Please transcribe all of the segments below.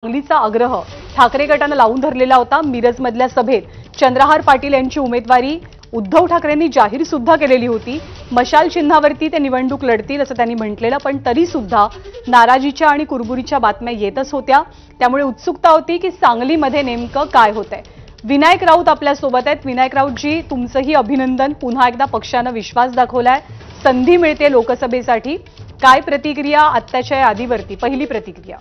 सांगलीचा आग्रह ठाकरे गटाने लावून धरलेला होता। मिरजमधल्या सभेत चंद्रहार पाटील यांची उमेदवारी उद्धव ठाकरेंनी जाहीर सुद्धा केलेली होती। मशाल चिन्हावरती ते निवडणूक लढतील असं त्यांनी म्हटलेलं, पण तरी सुद्धा नाराजीच्या आणि कुरबुरीच्या बातम्या येतच होत्या। त्यामुळे उत्सुकता होती की सांगलीमध्ये नेमकं काय होतंय। विनायक राऊत आपल्या सोबत आहेत। विनायक राऊतजी, तुमचंही अभिनंदन। पुन्हा एकदा पक्षाने विश्वास दाखवलाय, संधी मिळते लोकसभेसाठी। काय प्रतिक्रिया आत्ताच्या या आधीवरती, पहिली प्रतिक्रिया?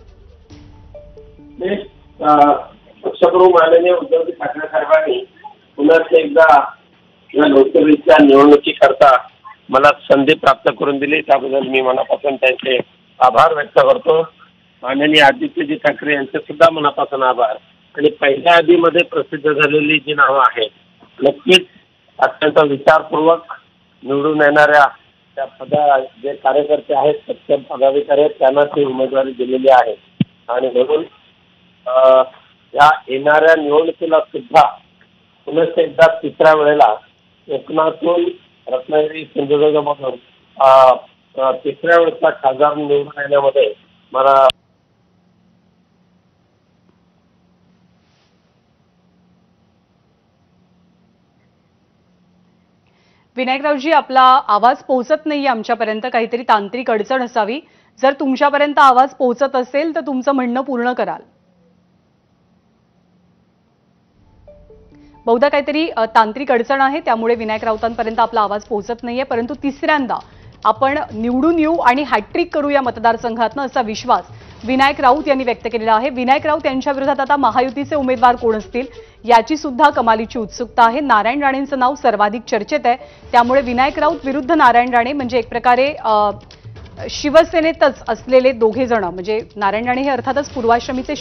पक्षप्रमुख माननीय उद्धव ठाकरे साहेबांनी पुन्हा एकदा या लोकसभेच्या निवडणुकीकरता मला संधी प्राप्त करून दिली, त्याबद्दल मी मनापासून त्यांचे आभार व्यक्त करतो। माननीय आदित्यजी ठाकरे यांचे सुद्धा मनापासून आभार। आणि पहिल्या यादीमध्ये प्रसिद्ध झालेली जी नावं आहेत, नक्कीच अत्यंत विचारपूर्वक निवडून येणाऱ्या त्या जे कार्यकर्ते आहेत, सक्षम पदाधिकारी आहेत, त्यांना ती उमेदवारी दिलेली आहे। आणि म्हणून या येणाऱ्या निवडणुकीला सुद्धा पुन्हा एकदा तिसऱ्या वेळेला कोकणातून रत्नागिरी सिंधुदुर्गमधून तिसऱ्या वेळेचा खासदार निवडून येण्यामध्ये मला विनायकरावजी, आपला आवाज पोहोचत नाहीये आमच्यापर्यंत, काहीतरी तांत्रिक अडचण असावी। जर तुमच्यापर्यंत आवाज पोहोचत असेल तर तुमचं म्हणणं पूर्ण कराल। बहुधा काहीतरी तांत्रिक अडचण आहे, त्यामुळे विनायक राऊतांपर्यंत आपला आवाज पोहोचत नाहीये। परंतु तिसऱ्यांदा आपण निवडून येऊ आणि हॅट्रिक करू या मतदारसंघातनं, असा विश्वास विनायक राऊत यांनी व्यक्त केलेला आहे। विनायक राऊत यांच्या विरोधात आता महायुतीचे उमेदवार कोण असतील याची सुद्धा कमालीची उत्सुकता आहे। नारायण राणेंचं नाव सर्वाधिक चर्चेत आहे, त्यामुळे विनायक राऊत विरुद्ध नारायण राणे म्हणजे एक प्रकारे शिवसेनेतच असलेले दोघे जण, म्हणजे नारायण राणे हे अर्थातच पूर्वाश्रमीचे